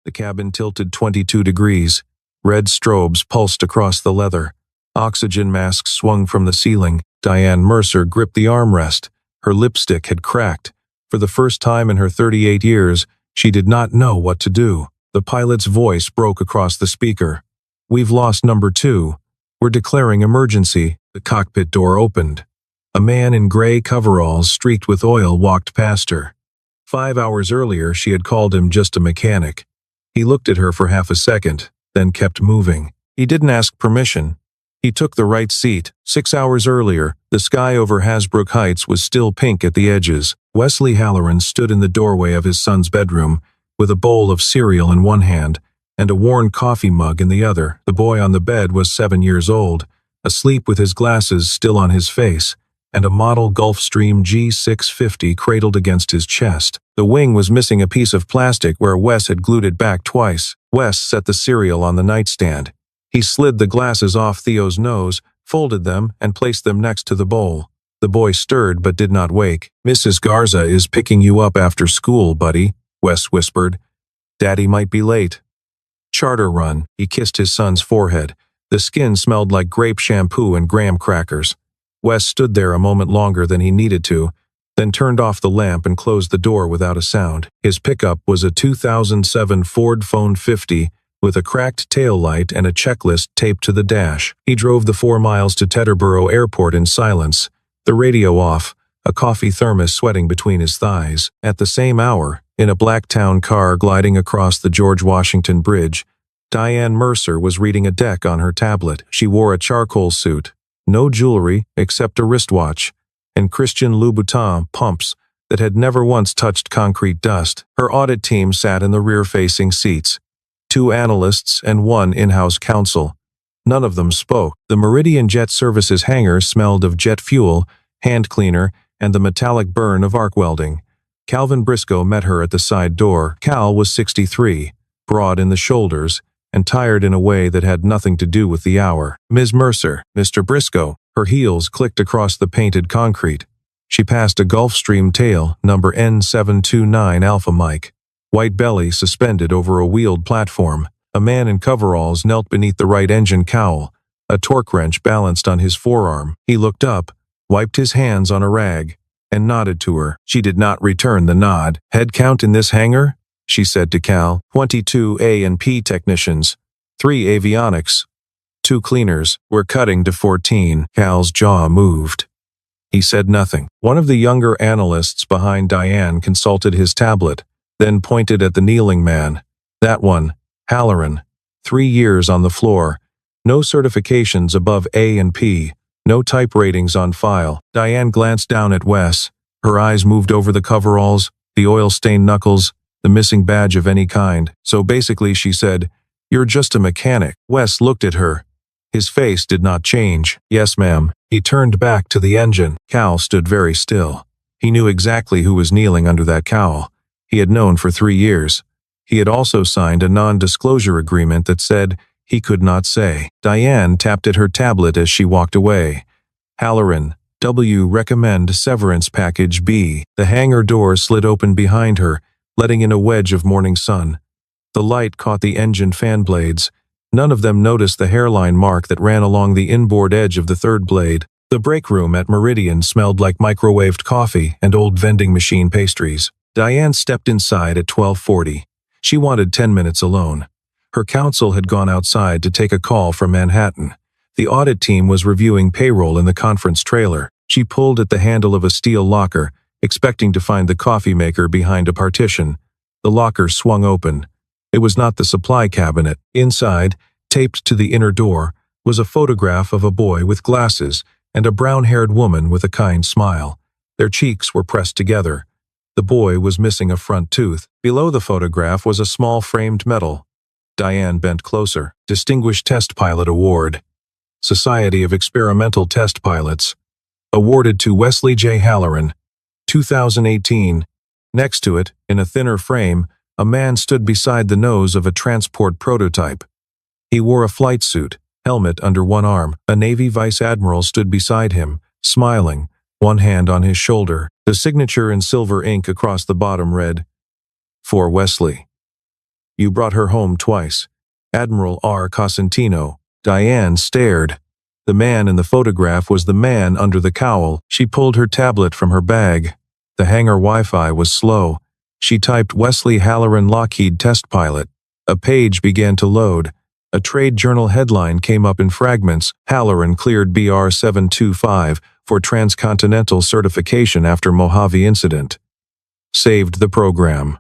The cabin tilted 22 degrees. Red strobes pulsed across the leather. Oxygen masks swung from the ceiling. Diane Mercer gripped the armrest. Her lipstick had cracked. For the first time in her 38 years, she did not know what to do. The pilot's voice broke across the speaker. "We've lost number 2. We're declaring emergency." The cockpit door opened. A man in gray coveralls streaked with oil walked past her. 5 hours earlier, she had called him just a mechanic. He looked at her for half a second, then kept moving. He didn't ask permission. He took the right seat. 6 hours earlier, the sky over Hasbrook Heights was still pink at the edges. Wesley Halloran stood in the doorway of his son's bedroom, with a bowl of cereal in one hand and a worn coffee mug in the other. The boy on the bed was 7 years old, asleep with his glasses still on his face, and a model Gulfstream G650 cradled against his chest. The wing was missing a piece of plastic where Wes had glued it back twice. Wes set the cereal on the nightstand. He slid the glasses off Theo's nose, folded them, and placed them next to the bowl. The boy stirred but did not wake. "Mrs. Garza is picking you up after school, buddy," Wes whispered. "Daddy might be late." "Charter run." He kissed his son's forehead. The skin smelled like grape shampoo and graham crackers. Wes stood there a moment longer than he needed to, then turned off the lamp and closed the door without a sound. His pickup was a 2007 Ford F-150 with a cracked taillight and a checklist taped to the dash. He drove the 4 miles to Teterboro Airport in silence, the radio off, a coffee thermos sweating between his thighs. At the same hour, in a Blacktown car gliding across the George Washington Bridge, Diane Mercer was reading a deck on her tablet. She wore a charcoal suit, no jewelry except a wristwatch, and Christian Louboutin pumps that had never once touched concrete dust. Her audit team sat in the rear-facing seats, 2 analysts and 1 in-house counsel. None of them spoke. The Meridian Jet Services hangar smelled of jet fuel, hand cleaner, and the metallic burn of arc welding. Calvin Briscoe met her at the side door. Cal was 63, broad in the shoulders, and tired in a way that had nothing to do with the hour. "Ms. Mercer." "Mr. Briscoe." Her heels clicked across the painted concrete. She passed a Gulfstream tail, number N729 Alpha Mike. White belly suspended over a wheeled platform. A man in coveralls knelt beneath the right engine cowl, a torque wrench balanced on his forearm. He looked up, wiped his hands on a rag, and nodded to her. She did not return the nod. "Head count in this hangar?" she said to Cal. 22 A&P technicians, 3 avionics, 2 cleaners. "We're cutting to 14. Cal's jaw moved. He said nothing. One of the younger analysts behind Diane consulted his tablet, then pointed at the kneeling man. "That one, Halloran. 3 years on the floor. No certifications above A&P. No type ratings on file." Diane glanced down at Wes. Her eyes moved over the coveralls, the oil-stained knuckles, the missing badge of any kind. "So basically," she said, "you're just a mechanic." Wes looked at her. His face did not change. "Yes, ma'am." He turned back to the engine. Cal stood very still. He knew exactly who was kneeling under that cowl. He had known for 3 years. He had also signed a non-disclosure agreement that said he could not say. Diane tapped at her tablet as she walked away. "Halloran, W. Recommend severance package B." The hangar door slid open behind her, letting in a wedge of morning sun. The light caught the engine fan blades. None of them noticed the hairline mark that ran along the inboard edge of the third blade. The break room at Meridian smelled like microwaved coffee and old vending machine pastries. Diane stepped inside at 12:40. She wanted 10 minutes alone. Her counsel had gone outside to take a call from Manhattan. The audit team was reviewing payroll in the conference trailer. She pulled at the handle of a steel locker, expecting to find the coffee maker behind a partition. The locker swung open. It was not the supply cabinet. Inside, taped to the inner door, was a photograph of a boy with glasses and a brown-haired woman with a kind smile. Their cheeks were pressed together. The boy was missing a front tooth. Below the photograph was a small framed medal. Diane bent closer. Distinguished Test Pilot Award. Society of Experimental Test Pilots. Awarded to Wesley J. Halloran. 2018. Next to it, in a thinner frame, a man stood beside the nose of a transport prototype. He wore a flight suit, helmet under one arm. A Navy vice admiral stood beside him, smiling, one hand on his shoulder. The signature in silver ink across the bottom read, "For Wesley." You brought her home twice. Admiral R. Cosentino. Diane stared. The man in the photograph was the man under the cowl. She pulled her tablet from her bag. The hangar Wi-Fi was slow. She typed Wesley Halloran Lockheed Test Pilot. A page began to load. A trade journal headline came up in fragments. Halloran cleared BR 725 for transcontinental certification after Mojave incident. Saved the program.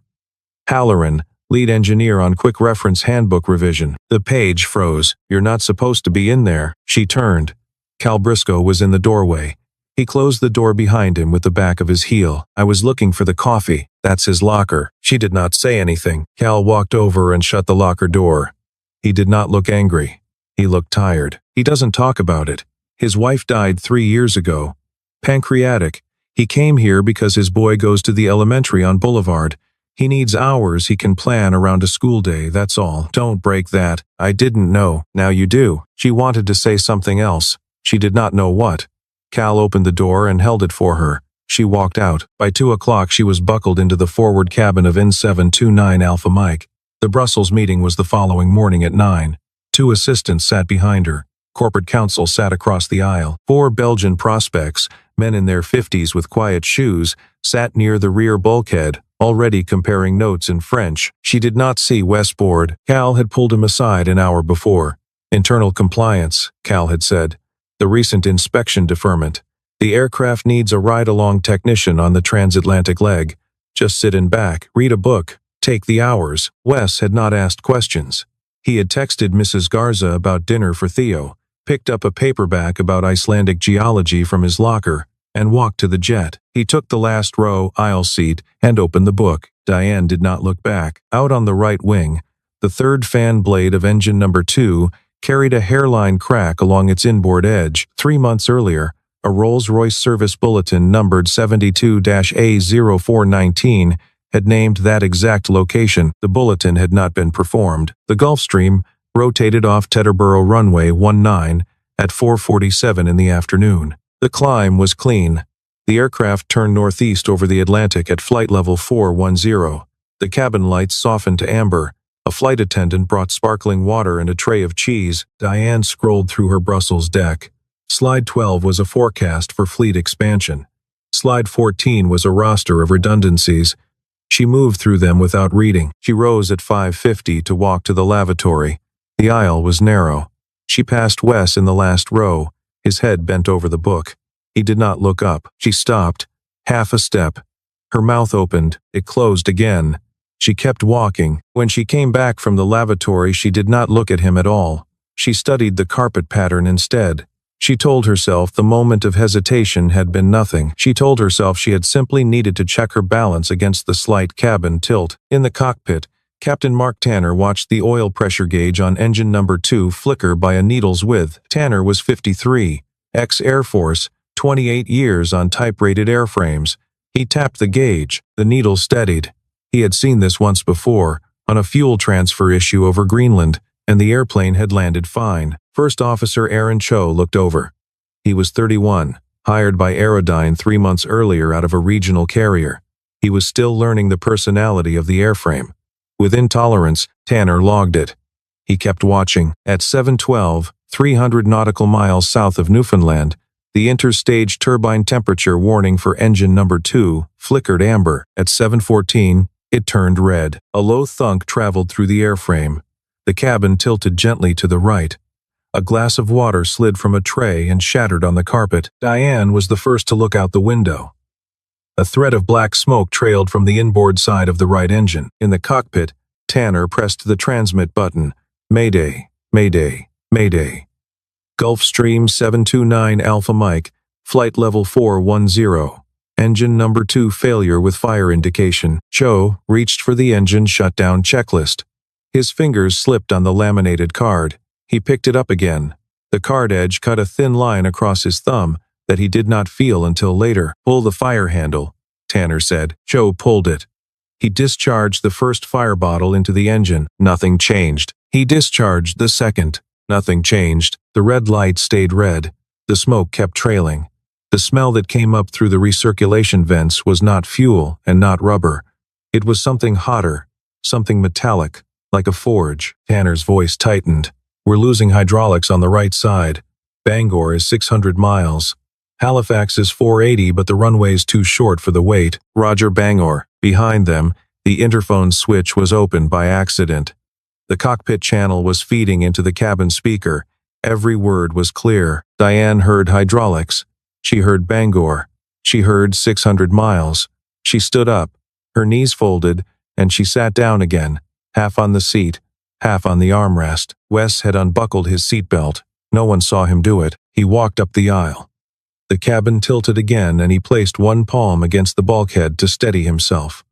Halloran, lead engineer on quick reference handbook revision. The page froze. You're not supposed to be in there. She turned. Cal Briscoe was in the doorway. He closed the door behind him with the back of his heel. I was looking for the coffee. That's his locker. She did not say anything. Cal walked over and shut the locker door. He did not look angry. He looked tired. He doesn't talk about it. His wife died 3 years ago. Pancreatic. He came here because his boy goes to the elementary on Boulevard. He needs hours he can plan around a school day, that's all. Don't break that. I didn't know. Now you do. She wanted to say something else. She did not know what. Cal opened the door and held it for her. She walked out. By 2 o'clock she was buckled into the forward cabin of N729 Alpha Mike. The Brussels meeting was the following morning at 9. 2 assistants sat behind her. Corporate counsel sat across the aisle. 4 Belgian prospects, men in their 50s with quiet shoes, sat near the rear bulkhead, already comparing notes in French. She did not see Westboard. Cal had pulled him aside an hour before. Internal compliance, Cal had said. The recent inspection deferment. The aircraft needs a ride-along technician on the transatlantic leg. Just sit in back, read a book, take the hours. Wes had not asked questions. He had texted Mrs. Garza about dinner for Theo, picked up a paperback about Icelandic geology from his locker, and walked to the jet. He took the last row aisle seat and opened the book. Diane did not look back. Out on the right wing, the third fan blade of engine number 2 carried a hairline crack along its inboard edge. 3 months earlier, a Rolls-Royce service bulletin numbered 72-A0419 had named that exact location. The bulletin had not been performed. The Gulfstream rotated off Teterboro runway 19 at 4:47 in the afternoon. The climb was clean. The aircraft turned northeast over the Atlantic at flight level 410. The cabin lights softened to amber. A flight attendant brought sparkling water and a tray of cheese. Diane scrolled through her Brussels deck. Slide 12 was a forecast for fleet expansion. Slide 14 was a roster of redundancies. She moved through them without reading. She rose at 5:50 to walk to the lavatory. The aisle was narrow. She passed Wes in the last row, his head bent over the book. He did not look up. She stopped. Half a step. Her mouth opened. It closed again. She kept walking. When she came back from the lavatory, she did not look at him at all. She studied the carpet pattern instead. She told herself the moment of hesitation had been nothing. She told herself she had simply needed to check her balance against the slight cabin tilt. In the cockpit, Captain Mark Tanner watched the oil pressure gauge on engine number 2 flicker by a needle's width. Tanner was 53, ex-Air Force, 28 years on type-rated airframes. He tapped the gauge. The needle steadied. He had seen this once before, on a fuel transfer issue over Greenland, and the airplane had landed fine. First Officer Aaron Cho looked over. He was 31, hired by Aerodyne 3 months earlier out of a regional carrier. He was still learning the personality of the airframe. With intolerance, Tanner logged it. He kept watching. At 7:12, 300 nautical miles south of Newfoundland, the interstage turbine temperature warning for engine number 2 flickered amber. At 7:14, it turned red. A low thunk traveled through the airframe. The cabin tilted gently to the right. A glass of water slid from a tray and shattered on the carpet. Diane was the first to look out the window. A thread of black smoke trailed from the inboard side of the right engine. In the cockpit, Tanner pressed the transmit button. Mayday, Mayday, Mayday. Gulfstream 729 Alpha Mike, flight level 410. Engine number 2 failure with fire indication. Cho reached for the engine shutdown checklist. His fingers slipped on the laminated card. He picked it up again. The card edge cut a thin line across his thumb that he did not feel until later. Pull the fire handle, Tanner said. Cho pulled it. He discharged the first fire bottle into the engine. Nothing changed. He discharged the second. Nothing changed. The red light stayed red. The smoke kept trailing. The smell that came up through the recirculation vents was not fuel and not rubber. It was something hotter, something metallic, like a forge. Tanner's voice tightened. We're losing hydraulics on the right side. Bangor is 600 miles. Halifax is 480, but the runway's too short for the weight. Roger, Bangor. Behind them, the interphone switch was opened by accident. The cockpit channel was feeding into the cabin speaker. Every word was clear. Diane heard hydraulics. She heard Bangor. She heard 600 miles. She stood up, her knees folded, and she sat down again, half on the seat, half on the armrest. Wes had unbuckled his seatbelt. No one saw him do it. He walked up the aisle. The cabin tilted again, and he placed one palm against the bulkhead to steady himself.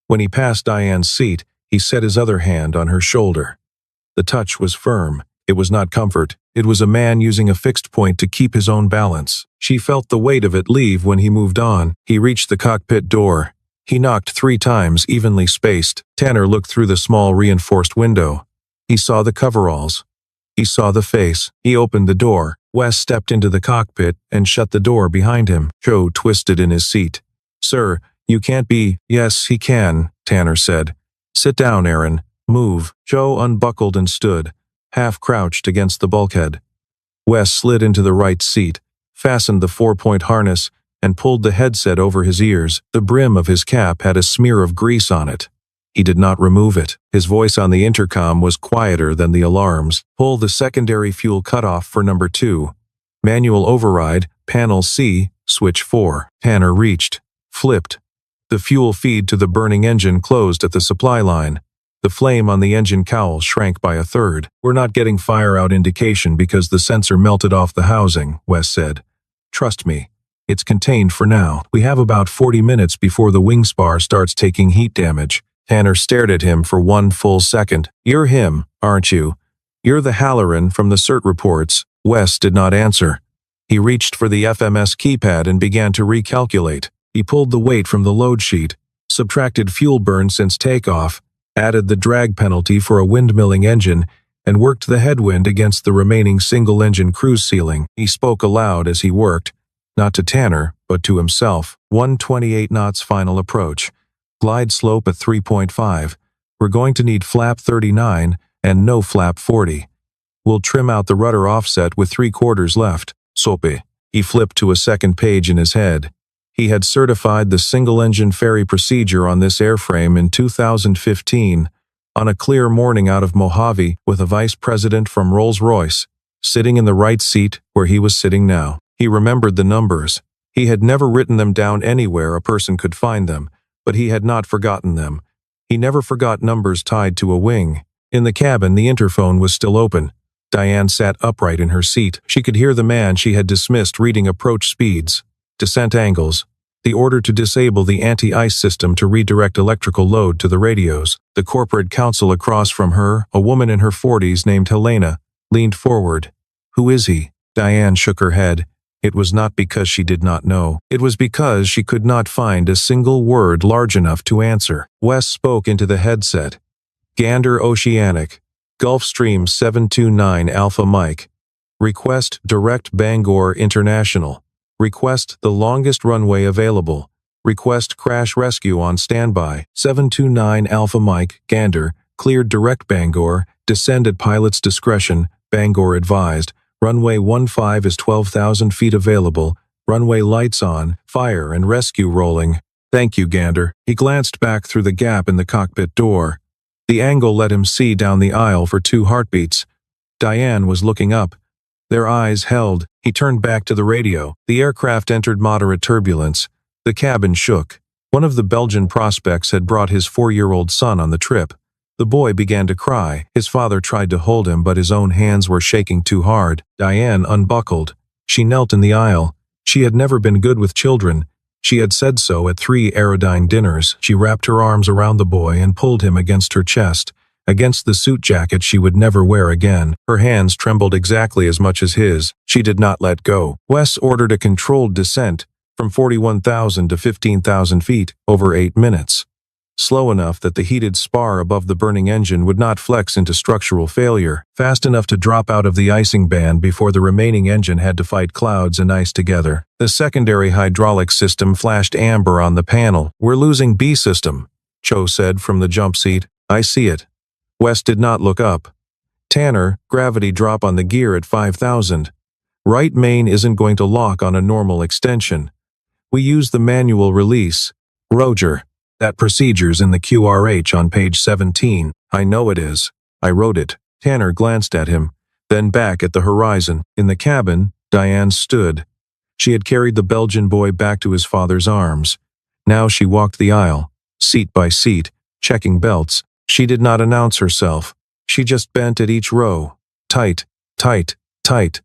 When he passed Diane's seat, he set his other hand on her shoulder. The touch was firm. It was not comfort. It was a man using a fixed point to keep his own balance. She felt the weight of it leave when he moved on. He reached the cockpit door. He knocked 3 times, evenly spaced. Tanner looked through the small reinforced window. He saw the coveralls. He saw the face. He opened the door. Wes stepped into the cockpit and shut the door behind him. Joe twisted in his seat. "Sir, you can't be—" "Yes, he can," Tanner said. "Sit down, Aaron. Move." Joe unbuckled and stood, half crouched against the bulkhead. Wes slid into the right seat, fastened the 4-point harness, and pulled the headset over his ears. The brim of his cap had a smear of grease on it. He did not remove it. His voice on the intercom was quieter than the alarms. "Pull the secondary fuel cutoff for number 2. Manual override, panel C, switch 4. Tanner reached, flipped. The fuel feed to the burning engine closed at the supply line. The flame on the engine cowl shrank by 1/3. "We're not getting fire out indication because the sensor melted off the housing," Wes said. "Trust me. It's contained for now. We have about 40 minutes before the wing spar starts taking heat damage." Tanner stared at him for 1 full second. "You're him, aren't you? You're the Halloran from the CERT reports." Wes did not answer. He reached for the FMS keypad and began to recalculate. He pulled the weight from the load sheet, subtracted fuel burn since takeoff, added the drag penalty for a windmilling engine, and worked the headwind against the remaining single-engine cruise ceiling. He spoke aloud as he worked, not to Tanner, but to himself. 128 knots final approach. Glide slope at 3.5. We're going to need flap 39 and no flap 40. We'll trim out the rudder offset with 3/4 left. Sope. He flipped to a second page in his head. He had certified the single-engine ferry procedure on this airframe in 2015, on a clear morning out of Mojave, with a vice president from Rolls-Royce, sitting in the right seat where he was sitting now. He remembered the numbers. He had never written them down anywhere a person could find them, but he had not forgotten them. He never forgot numbers tied to a wing. In the cabin, the interphone was still open. Diane sat upright in her seat. She could hear the man she had dismissed reading approach speeds, descent angles, the order to disable the anti-ice system to redirect electrical load to the radios. The corporate counsel across from her, a woman in her 40s named Helena, leaned forward. "Who is he?" Diane shook her head. It was not because she did not know. It was because she could not find a single word large enough to answer. Wes spoke into the headset. "Gander Oceanic. Gulfstream 729 Alpha Mike. Request direct Bangor International. Request the longest runway available. Request crash rescue on standby. 729 Alpha Mike, Gander, cleared direct Bangor, descend at pilot's discretion, Bangor advised. Runway 15 is 12,000 feet available. Runway lights on, fire and rescue rolling. Thank you, Gander." He glanced back through the gap in the cockpit door. The angle let him see down the aisle for 2 heartbeats. Diane was looking up. Their eyes held. He turned back to the radio. The aircraft entered moderate turbulence. The cabin shook. One of the Belgian prospects had brought his 4-year-old son on the trip. The boy began to cry. His father tried to hold him, but his own hands were shaking too hard. Diane unbuckled. She knelt in the aisle. She had never been good with children. She had said so at 3 Aerodyne dinners. She wrapped her arms around the boy and pulled him against her chest, against the suit jacket she would never wear again. Her hands trembled exactly as much as his. She did not let go. Wes ordered a controlled descent from 41,000 to 15,000 feet over 8 minutes. Slow enough that the heated spar above the burning engine would not flex into structural failure, fast enough to drop out of the icing band before the remaining engine had to fight clouds and ice together. The secondary hydraulic system flashed amber on the panel. "We're losing B system," Cho said from the jump seat. "I see it." Wes did not look up. Tanner, gravity drop on the gear at 5,000. Right main isn't going to lock on a normal extension. We use the manual release. Roger. That procedure's in the QRH on page 17. I know it is. I wrote it. Tanner glanced at him, then back at the horizon. In the cabin, Diane stood. She had carried the Belgian boy back to his father's arms. Now she walked the aisle, seat by seat, checking belts. She did not announce herself. She just bent at each row. Tight, tight, tight.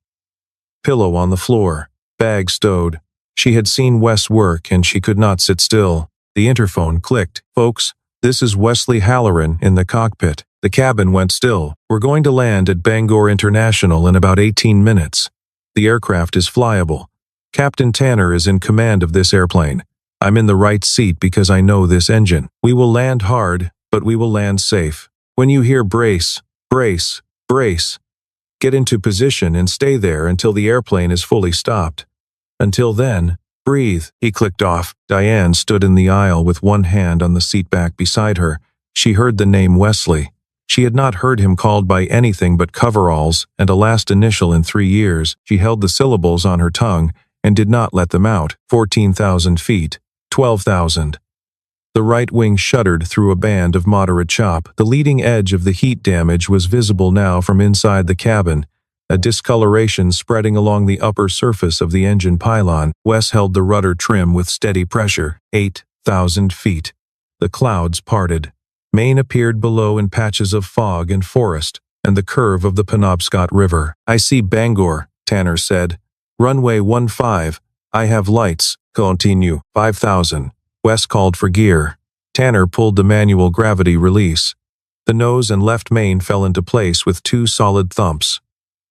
Pillow on the floor. Bag stowed. She had seen Wes work and she could not sit still. The interphone clicked. Folks, this is Wesley Halloran in the cockpit. The cabin went still. We're going to land at Bangor International in about 18 minutes. The aircraft is flyable. Captain Tanner is in command of this airplane. I'm in the right seat because I know this engine. We will land hard, but we will land safe. When you hear brace, brace, brace, get into position and stay there until the airplane is fully stopped. Until then, breathe. He clicked off. Diane stood in the aisle with one hand on the seat back beside her. She heard the name Wesley. She had not heard him called by anything but coveralls and a last initial in 3 years. She held the syllables on her tongue and did not let them out. 14,000 feet. 12,000. The right wing shuddered through a band of moderate chop. The leading edge of the heat damage was visible now from inside the cabin, a discoloration spreading along the upper surface of the engine pylon. Wes held the rudder trim with steady pressure. 8,000 feet. The clouds parted. Maine appeared below in patches of fog and forest, and the curve of the Penobscot River. I see Bangor, Tanner said. Runway 15. I have lights. Continue. 5,000. Wes called for gear. Tanner pulled the manual gravity release. The nose and left main fell into place with 2 solid thumps.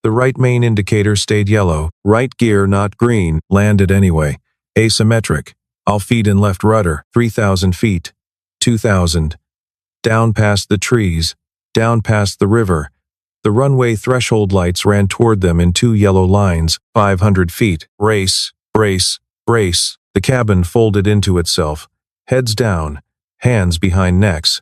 The right main indicator stayed yellow. Right gear, not green. Landed anyway. Asymmetric. I'll feed in left rudder. 3,000 feet. 2,000. Down past the trees. Down past the river. The runway threshold lights ran toward them in 2 yellow lines. 500 feet. Brace, brace, brace. The cabin folded into itself. Heads down. Hands behind necks.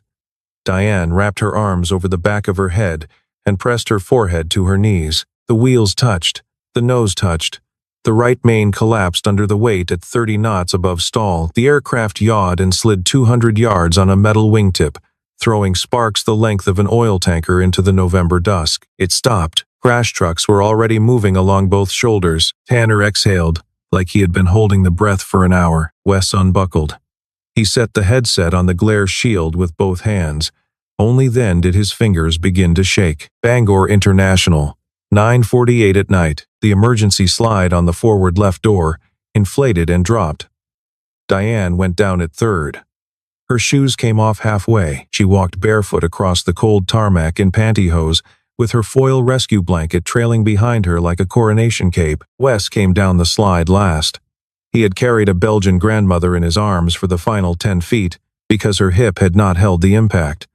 Diane wrapped her arms over the back of her head and pressed her forehead to her knees. The wheels touched. The nose touched. The right main collapsed under the weight at 30 knots above stall. The aircraft yawed and slid 200 yards on a metal wingtip, throwing sparks the length of an oil tanker into the November dusk. It stopped. Crash trucks were already moving along both shoulders. Tanner exhaled, like he had been holding the breath for an hour. Wes unbuckled. He set the headset on the glare shield with both hands. Only then did his fingers begin to shake. Bangor International. 9:48 at night. The emergency slide on the forward left door inflated and dropped. Diane went down at third. Her shoes came off halfway. She walked barefoot across the cold tarmac in pantyhose, with her foil rescue blanket trailing behind her like a coronation cape. Wes came down the slide last. He had carried a Belgian grandmother in his arms for the final 10 feet because her hip had not held the impact.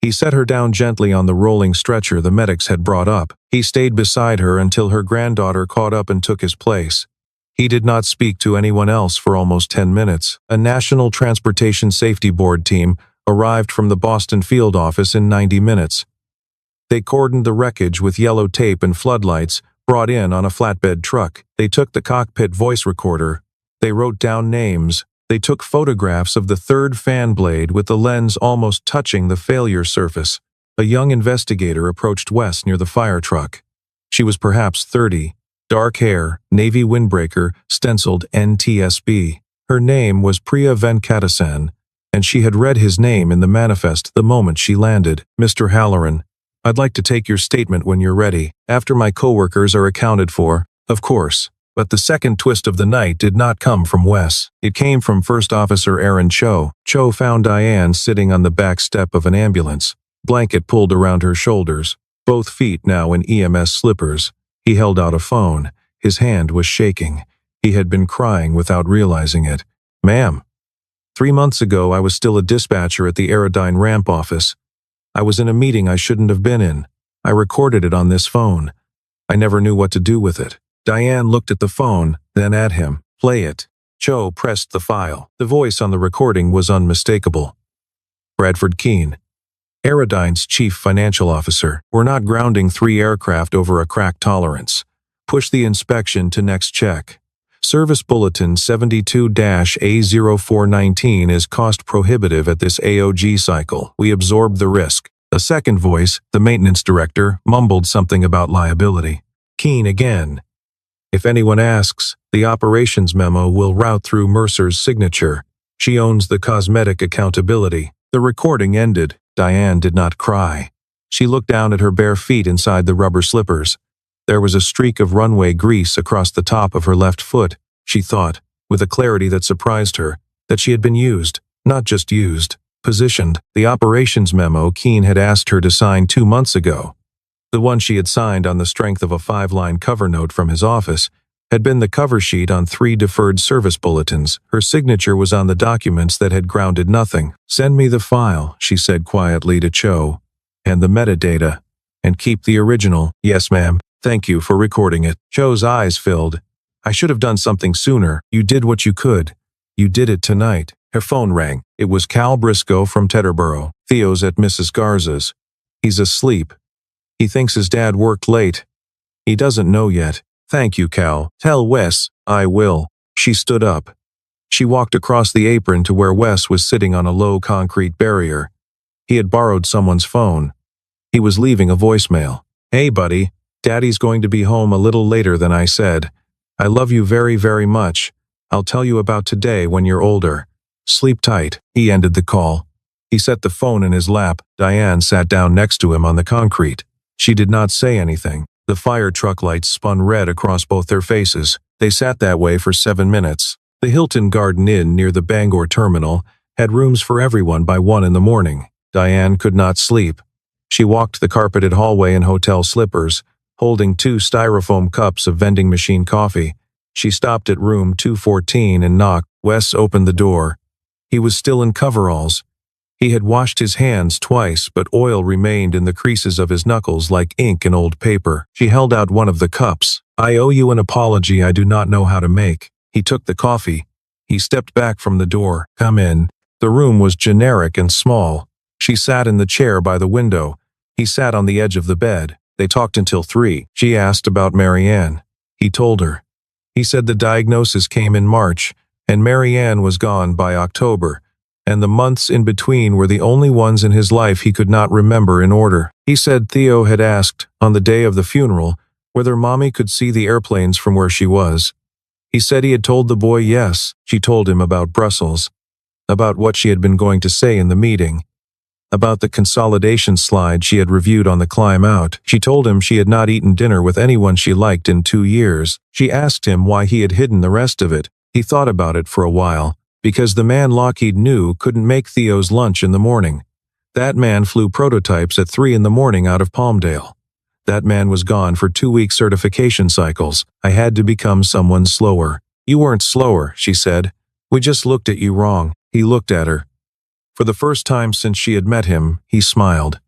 He set her down gently on the rolling stretcher the medics had brought up. He stayed beside her until her granddaughter caught up and took his place. He did not speak to anyone else for almost 10 minutes. A National Transportation Safety Board team arrived from the Boston field office in 90 minutes. They cordoned the wreckage with yellow tape and floodlights brought in on a flatbed truck. They took the cockpit voice recorder. They wrote down names. They took photographs of the third fan blade with the lens almost touching the failure surface. A young investigator approached Wes near the fire truck. She was perhaps 30. Dark hair, navy windbreaker, stenciled NTSB. Her name was Priya Venkatasan, and she had read his name in the manifest the moment she landed. Mr. Halloran, I'd like to take your statement when you're ready, after my coworkers are accounted for, of course. But the second twist of the night did not come from Wes. It came from First Officer Aaron Cho. Cho found Diane sitting on the back step of an ambulance, blanket pulled around her shoulders, both feet now in EMS slippers. He held out a phone. His hand was shaking. He had been crying without realizing it. Ma'am. 3 months ago, I was still a dispatcher at the Aerodyne ramp office. I was in a meeting I shouldn't have been in. I recorded it on this phone. I never knew what to do with it. Diane looked at the phone, then at him. Play it. Cho pressed the file. The voice on the recording was unmistakable. Bradford Keene. Aerodyne's chief financial officer. We're not grounding 3 aircraft over a crack tolerance. Push the inspection to next check. Service Bulletin 72-A0419 is cost prohibitive at this AOG cycle. We absorb the risk. A second voice, the maintenance director, mumbled something about liability. Keen again. If anyone asks, the operations memo will route through Mercer's signature. She owns the cosmetic accountability. The recording ended. Diane did not cry. She looked down at her bare feet inside the rubber slippers. There was a streak of runway grease across the top of her left foot. She thought, with a clarity that surprised her, that she had been used, not just used, positioned. The operations memo Keene had asked her to sign 2 months ago, the one she had signed on the strength of a 5-line cover note from his office, had been the cover sheet on 3 deferred service bulletins. Her signature was on the documents that had grounded nothing. Send me the file, she said quietly to Cho, and the metadata, and keep the original. Yes, ma'am. Thank you for recording it. Cho's eyes filled. I should have done something sooner. You did what you could. You did it tonight. Her phone rang. It was Cal Briscoe from Teterboro. Theo's at Mrs. Garza's. He's asleep. He thinks his dad worked late. He doesn't know yet. Thank you, Cal. Tell Wes. I will. She stood up. She walked across the apron to where Wes was sitting on a low concrete barrier. He had borrowed someone's phone. He was leaving a voicemail. Hey, buddy. Daddy's going to be home a little later than I said. I love you very, very much. I'll tell you about today when you're older. Sleep tight. He ended the call. He set the phone in his lap. Diane sat down next to him on the concrete. She did not say anything. The fire truck lights spun red across both their faces. They sat that way for 7 minutes. The Hilton Garden Inn near the Bangor terminal had rooms for everyone by 1 in the morning. Diane could not sleep. She walked the carpeted hallway in hotel slippers, holding 2 styrofoam cups of vending machine coffee. She stopped at room 214 and knocked. Wes opened the door. He was still in coveralls. He had washed his hands twice, but oil remained in the creases of his knuckles like ink in old paper. She held out one of the cups. I owe you an apology I do not know how to make. He took the coffee. He stepped back from the door. Come in. The room was generic and small. She sat in the chair by the window. He sat on the edge of the bed. They talked until 3. She asked about Marianne. He told her. He said the diagnosis came in March, and Marianne was gone by October, and the months in between were the only ones in his life he could not remember in order. He said Theo had asked, on the day of the funeral, whether Mommy could see the airplanes from where she was. He said he had told the boy yes. She told him about Brussels, about what she had been going to say in the meeting, about the consolidation slide she had reviewed on the climb out. She told him she had not eaten dinner with anyone she liked in 2 years. She asked him why he had hidden the rest of it. He thought about it for a while. Because the man Lockheed knew couldn't make Theo's lunch in the morning. That man flew prototypes at 3 in the morning out of Palmdale. That man was gone for 2-week certification cycles. I had to become someone slower. You weren't slower, she said. We just looked at you wrong. He looked at her. For the first time since she had met him, he smiled.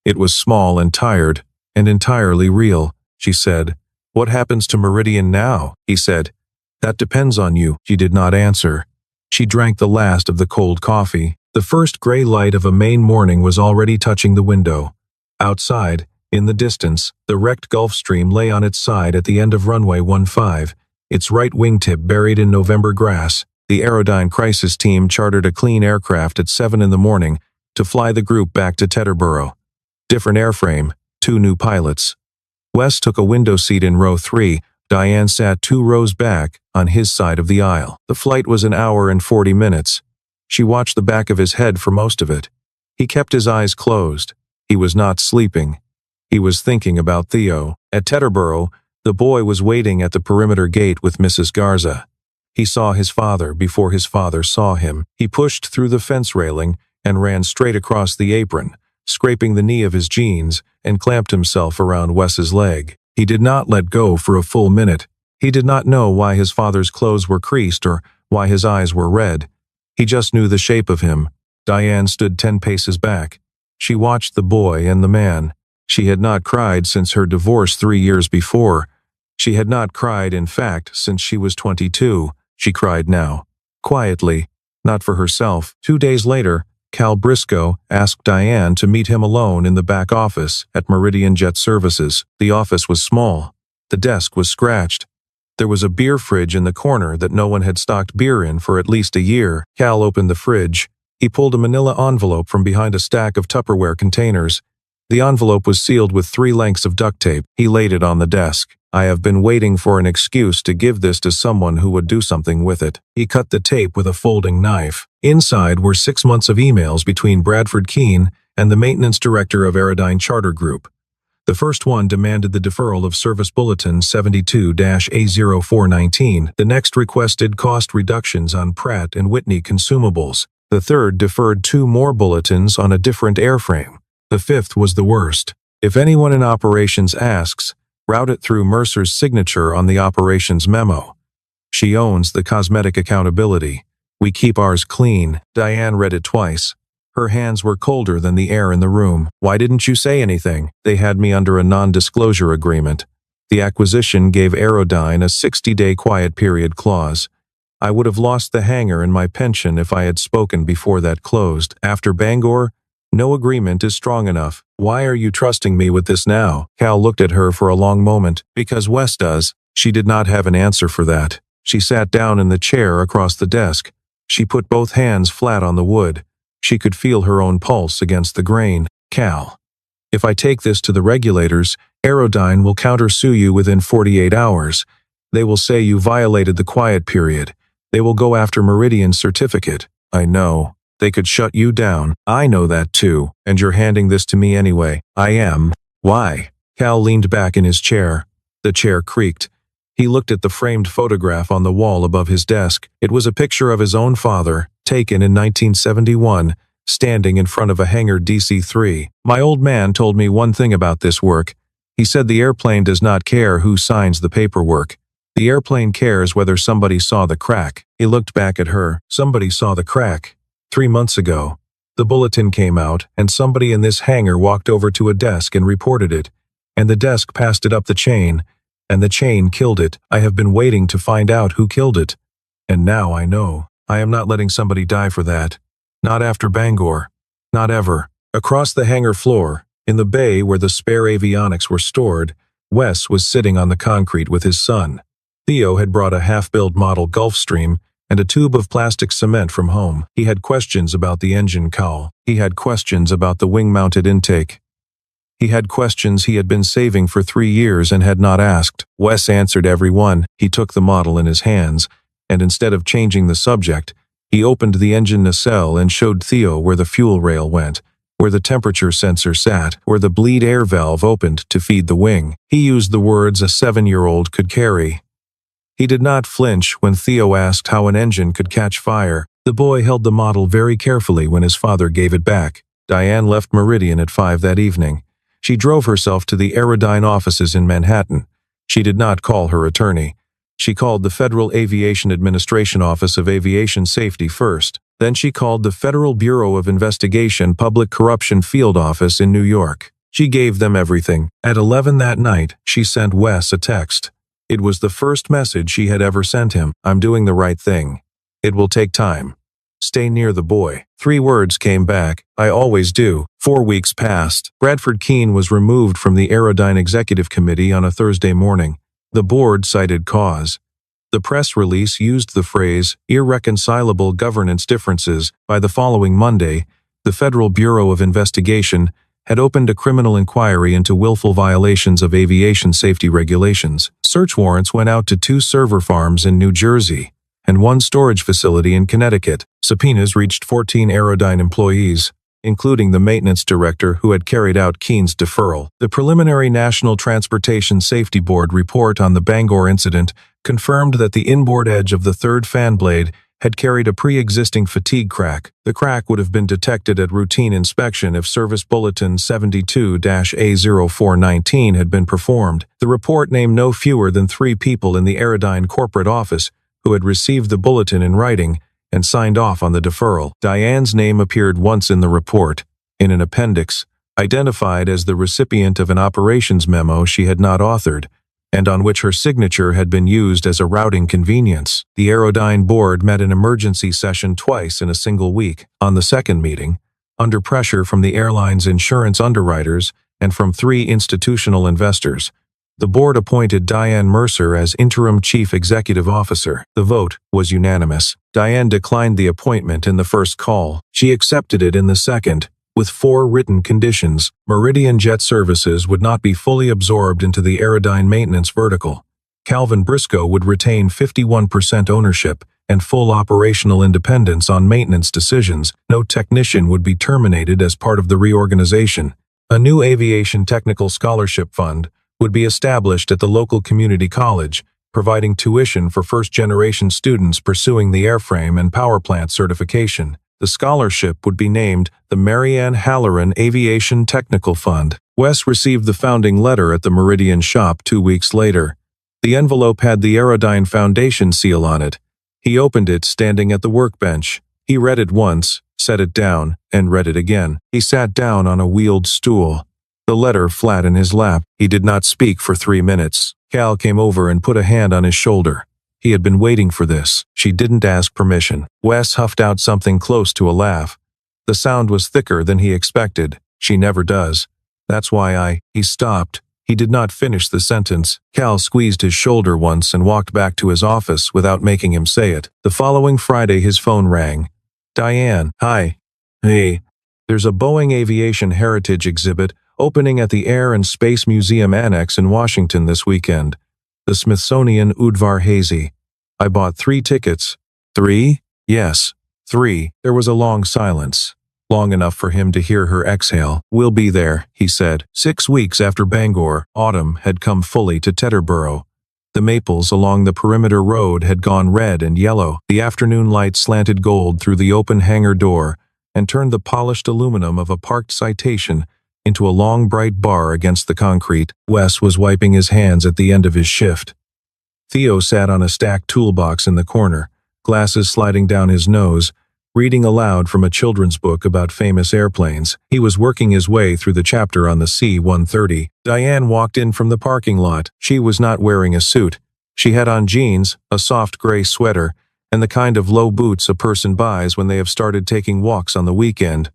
It was small and tired, and entirely real, she said. What happens to Meridian now? He said. That depends on you. She did not answer. She drank the last of the cold coffee. The first gray light of a Maine morning was already touching the window. Outside, in the distance, the wrecked Gulfstream lay on its side at the end of runway 15, its right wingtip buried in November grass. The Aerodyne crisis team chartered a clean aircraft at 7 in the morning to fly the group back to Teterboro. Different airframe, 2 new pilots. Wes took a window seat in row 3. Diane sat 2 rows back, on his side of the aisle. The flight was an hour and 40 minutes. She watched the back of his head for most of it. He kept his eyes closed. He was not sleeping. He was thinking about Theo. At Teterboro, the boy was waiting at the perimeter gate with Mrs. Garza. He saw his father before his father saw him. He pushed through the fence railing and ran straight across the apron, scraping the knee of his jeans, and clamped himself around Wes's leg. He did not let go for a full minute. He did not know why his father's clothes were creased or why his eyes were red. He just knew the shape of him. Diane stood 10 paces back. She watched the boy and the man. She had not cried since her divorce 3 years before. She had not cried, in fact, since she was 22. She cried now. Quietly. Not for herself. 2 days later, Cal Briscoe asked Diane to meet him alone in the back office at Meridian Jet Services. The office was small. The desk was scratched. There was a beer fridge in the corner that no one had stocked beer in for at least a year. Cal opened the fridge. He pulled a manila envelope from behind a stack of Tupperware containers. The envelope was sealed with 3 lengths of duct tape. He laid it on the desk. I have been waiting for an excuse to give this to someone who would do something with it. He cut the tape with a folding knife. Inside were 6 months of emails between Bradford Keene and the maintenance director of Aerodyne Charter Group. The first one demanded the deferral of Service Bulletin 72-A0419. The next requested cost reductions on Pratt & Whitney consumables. The third deferred 2 more bulletins on a different airframe. The fifth was the worst. If anyone in operations asks, route it through Mercer's signature on the operations memo. She owns the cosmetic accountability. We keep ours clean. Diane read it twice. Her hands were colder than the air in the room. Why didn't you say anything? They had me under a non-disclosure agreement. The acquisition gave Aerodyne a 60-day quiet period clause. I would have lost the hangar and my pension if I had spoken before that closed. After Bangor, no agreement is strong enough. Why are you trusting me with this now? Cal looked at her for a long moment. Because Wes does. She did not have an answer for that. She sat down in the chair across the desk. She put both hands flat on the wood. She could feel her own pulse against the grain. Cal, if I take this to the regulators, Aerodyne will countersue you within 48 hours. They will say you violated the quiet period. They will go after Meridian's certificate. I know. They could shut you down. I know that too. And you're handing this to me anyway. I am. Why? Cal leaned back in his chair. The chair creaked. He looked at the framed photograph on the wall above his desk. It was a picture of his own father, taken in 1971, standing in front of a hangar DC-3. My old man told me one thing about this work. He said the airplane does not care who signs the paperwork. The airplane cares whether somebody saw the crack. He looked back at her. Somebody saw the crack. 3 months ago. The bulletin came out, and somebody in this hangar walked over to a desk and reported it. And the desk passed it up the chain. And the chain killed it. I have been waiting to find out who killed it. And now I know. I am not letting somebody die for that. Not after Bangor. Not ever. Across the hangar floor, in the bay where the spare avionics were stored, Wes was sitting on the concrete with his son. Theo had brought a half-built model Gulfstream and a tube of plastic cement from home. He had questions about the engine cowl. He had questions about the wing-mounted intake. He had questions he had been saving for 3 years and had not asked. Wes answered every one. He took the model in his hands, and instead of changing the subject, he opened the engine nacelle and showed Theo where the fuel rail went, where the temperature sensor sat, where the bleed air valve opened to feed the wing. He used the words a 7-year-old could carry. He did not flinch when Theo asked how an engine could catch fire. The boy held the model very carefully when his father gave it back. Diane left Meridian at 5 that evening. She drove herself to the Aerodyne offices in Manhattan. She did not call her attorney. She called the Federal Aviation Administration Office of Aviation Safety first. Then she called the Federal Bureau of Investigation Public Corruption Field Office in New York. She gave them everything. At 11 that night, she sent Wes a text. It was the first message she had ever sent him. I'm doing the right thing. It will take time. Stay near the boy. 3 words came back. I always do. 4 weeks passed. Bradford Keene was removed from the Aerodyne Executive Committee on a Thursday morning. The board cited cause. The press release used the phrase, irreconcilable governance differences. By the following Monday, the Federal Bureau of Investigation had opened a criminal inquiry into willful violations of aviation safety regulations. Search warrants went out to 2 server farms in New Jersey and 1 storage facility in Connecticut. Subpoenas reached 14 Aerodyne employees, including the maintenance director who had carried out Keene's deferral. The preliminary National Transportation Safety Board report on the Bangor incident confirmed that the inboard edge of the 3rd fan blade had carried a pre-existing fatigue crack. The crack would have been detected at routine inspection if Service Bulletin 72-A0419 had been performed. The report named no fewer than 3 people in the Aerodyne corporate office who had received the bulletin in writing and signed off on the deferral. Diane's name appeared once in the report, in an appendix, identified as the recipient of an operations memo she had not authored. and on which her signature had been used as a routing convenience. The Aerodyne board met an emergency session twice in a single week. On the second meeting, under pressure from the airline's insurance underwriters and from 3 institutional investors, the board appointed Diane Mercer as interim chief executive officer. The vote was unanimous. Diane declined the appointment in the first call. She accepted it in the second, with 4 written conditions. Meridian Jet Services would not be fully absorbed into the Aerodyne maintenance vertical. Calvin Briscoe would retain 51% ownership and full operational independence on maintenance decisions. No technician would be terminated as part of the reorganization. A new aviation technical scholarship fund would be established at the local community college, providing tuition for first-generation students pursuing the airframe and power plant certification. The scholarship would be named the Marianne Halloran Aviation Technical Fund. Wes received the founding letter at the Meridian shop 2 weeks later. The envelope had the Aerodyne Foundation seal on it. He opened it standing at the workbench. He read it once, set it down, and read it again. He sat down on a wheeled stool, the letter flat in his lap. He did not speak for 3 minutes. Cal came over and put a hand on his shoulder. He had been waiting for this. She didn't ask permission. Wes huffed out something close to a laugh. The sound was thicker than he expected. She never does. That's why He stopped. He did not finish the sentence. Cal squeezed his shoulder once and walked back to his office without making him say it. The following Friday his phone rang. Diane. Hi. Hey. There's a Boeing Aviation Heritage exhibit opening at the Air and Space Museum Annex in Washington this weekend. The Smithsonian Udvar Hazy. I bought 3 tickets. 3? Yes, 3. There was a long silence. Long enough for him to hear her exhale. We'll be there, he said. 6 weeks after Bangor, autumn had come fully to Teterboro. The maples along the perimeter road had gone red and yellow. The afternoon light slanted gold through the open hangar door and turned the polished aluminum of a parked Citation into a long bright bar against the concrete. Wes was wiping his hands at the end of his shift. Theo sat on a stacked toolbox in the corner, glasses sliding down his nose, reading aloud from a children's book about famous airplanes. He was working his way through the chapter on the C-130. Diane walked in from the parking lot. She was not wearing a suit. She had on jeans, a soft gray sweater, and the kind of low boots a person buys when they have started taking walks on the weekend.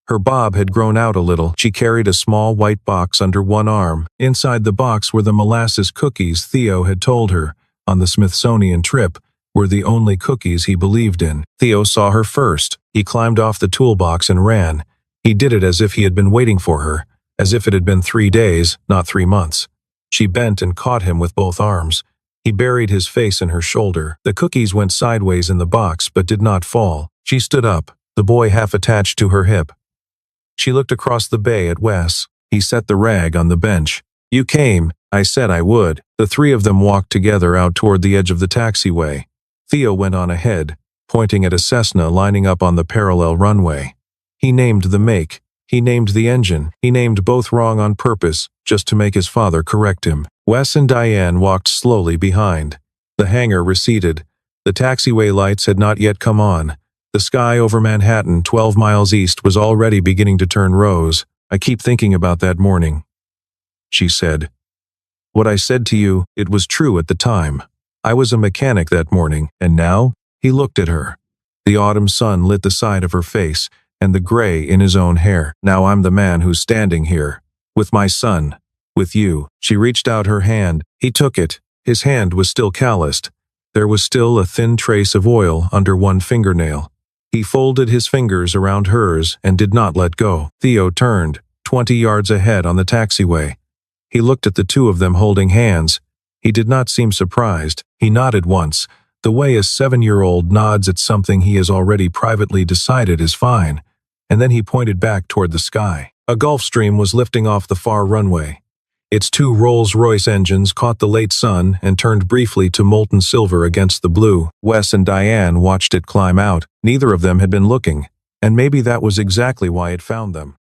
Her bob had grown out a little. She carried a small white box under one arm. Inside the box were the molasses cookies Theo had told her, on the Smithsonian trip, were the only cookies he believed in. Theo saw her first. He climbed off the toolbox and ran. He did it as if he had been waiting for her, as if it had been 3 days, not 3 months. She bent and caught him with both arms. He buried his face in her shoulder. The cookies went sideways in the box but did not fall. She stood up, the boy half attached to her hip. She looked across the bay at Wes. He set the rag on the bench. You came. I said I would. The 3 of them walked together out toward the edge of the taxiway. Theo went on ahead, pointing at a Cessna lining up on the parallel runway. He named the make. He named the engine. He named both wrong on purpose, just to make his father correct him. Wes and Diane walked slowly behind. The hangar receded. The taxiway lights had not yet come on. The sky over Manhattan, 12 miles east, was already beginning to turn rose. I keep thinking about that morning, she said. What I said to you, it was true at the time. I was a mechanic that morning, and now? He looked at her. The autumn sun lit the side of her face, and the gray in his own hair. Now I'm the man who's standing here, with my son, with you. She reached out her hand. He took it. His hand was still calloused. There was still a thin trace of oil under one fingernail. He folded his fingers around hers and did not let go. Theo turned, 20 yards ahead on the taxiway. He looked at the 2 of them holding hands. He did not seem surprised. He nodded once, the way a 7-year-old nods at something he has already privately decided is fine, and then he pointed back toward the sky. A Gulfstream was lifting off the far runway. Its 2 Rolls-Royce engines caught the late sun and turned briefly to molten silver against the blue. Wes and Diane watched it climb out. Neither of them had been looking, and maybe that was exactly why it found them.